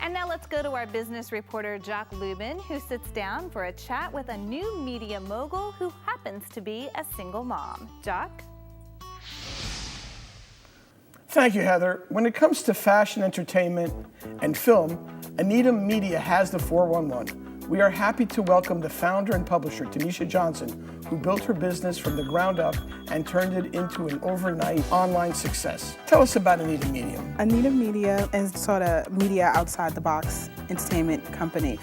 And now let's go to our business reporter, Jacques Luben, who sits down for a chat with a new media mogul who happens to be a single mom. Jacques? Thank you, Heather. When it comes to fashion, entertainment, and film, Anida Media has the 411. We are happy to welcome the founder and publisher, Tanisha Johnson, who built her business from the ground up and turned it into an overnight online success. Tell us about Anida Media. Anida Media is sort of media outside the box entertainment company.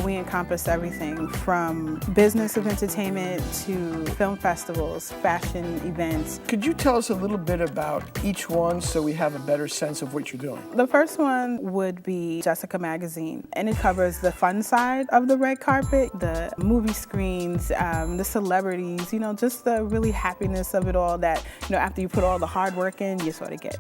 We encompass everything from business of entertainment to film festivals, fashion events. Could you tell us a little bit about each one so we have a better sense of what you're doing? The first one would be Jessica Magazine, and it covers the fun side of the red carpet, the movie screens, the celebrities, just the really happiness of it all that, after you put all the hard work in, you sort of get.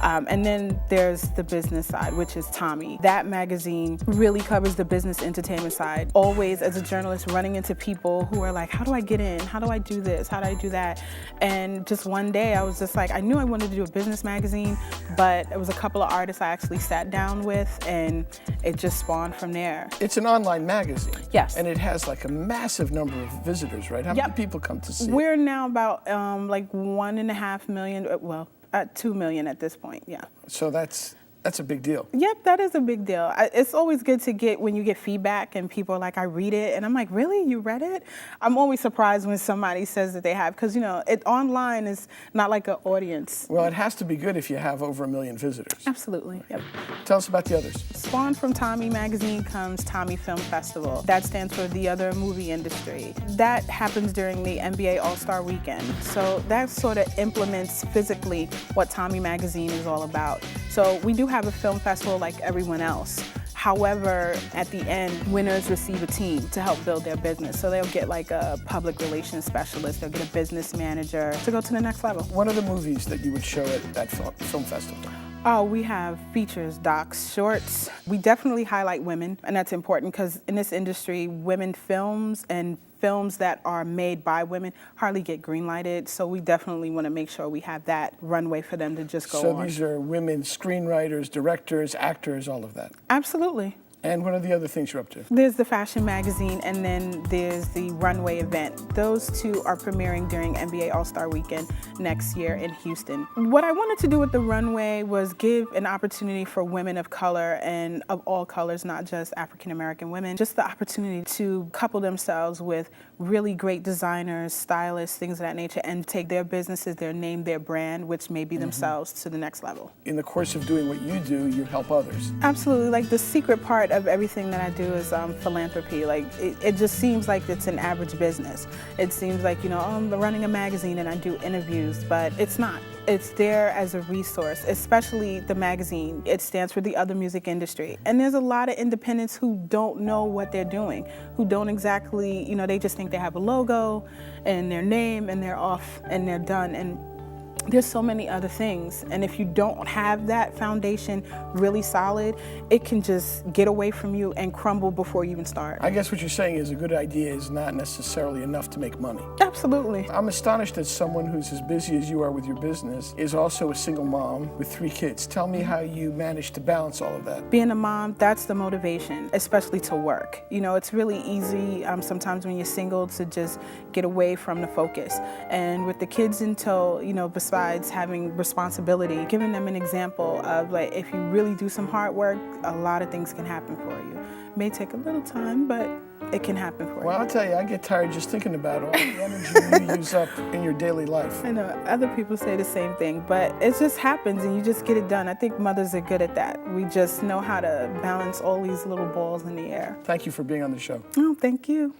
And then there's the business side, which is Tommy. That magazine really covers the business entertainment side. Always, as a journalist, running into people who are like, how do I get in? How do I do this? How do I do that? And just one day I was just like, I knew I wanted to do a business magazine, but it was a couple of artists I actually sat down with, and it just spawned from there. It's an online magazine. Yes. And it has like a massive number of visitors, right? How many people come to see it? We're now about like 1.5 million, 2 million at this point, yeah. So that's a big deal. Yep, that is a big deal. It's always good to get when you get feedback and people are like, I read it, and I'm like, really, you read it? I'm always surprised when somebody says that they have, because it online is not like an audience. Well, it has to be good if you have over 1 million visitors. Absolutely, yep. Tell us about the others. Spawned from Tommy Magazine comes Tommy Film Festival. That stands for the other movie industry. That happens during the NBA All-Star Weekend. So that sort of implements physically what Tommy Magazine is all about. So we do have a film festival like everyone else. However, at the end, winners receive a team to help build their business. So they'll get like a public relations specialist, they'll get a business manager to go to the next level. What are the movies that you would show at that film festival? Oh, we have features, docs, shorts. We definitely highlight women, and that's important because in this industry, women films and films that are made by women hardly get greenlighted, so we definitely want to make sure we have that runway for them to just go on. So these are women screenwriters, directors, actors, all of that? Absolutely. And what are the other things you're up to? There's the fashion magazine, and then there's the runway event. Those two are premiering during NBA All-Star Weekend next year in Houston. What I wanted to do with the runway was give an opportunity for women of color and of all colors, not just African-American women, just the opportunity to couple themselves with really great designers, stylists, things of that nature, and take their businesses, their name, their brand, which may be themselves, to the next level. In the course of doing what you do, you help others. Absolutely. Like, the secret part of everything that I do is philanthropy. Like, it just seems like it's an average business. It seems like, I'm running a magazine and I do interviews, but it's not. It's there as a resource, especially the magazine. It stands for the other music industry. And there's a lot of independents who don't know what they're doing, who don't exactly, they just think they have a logo and their name and they're off and they're done. And there's so many other things, and if you don't have that foundation really solid, it can just get away from you and crumble before you even start. I guess what you're saying is a good idea is not necessarily enough to make money. Absolutely. I'm astonished that someone who's as busy as you are with your business is also a single mom with 3 kids. Tell me how you manage to balance all of that. Being a mom, that's the motivation, especially to work. It's really easy sometimes when you're single to just get away from the focus. And with the kids in tow, besides having responsibility, giving them an example of, like, if you really do some hard work, a lot of things can happen for you. It may take a little time, but it can happen for you. Well, I'll tell you, I get tired just thinking about all the energy you use up in your daily life. I know, other people say the same thing, but it just happens and you just get it done. I think mothers are good at that. We just know how to balance all these little balls in the air. Thank you for being on the show. Oh, thank you.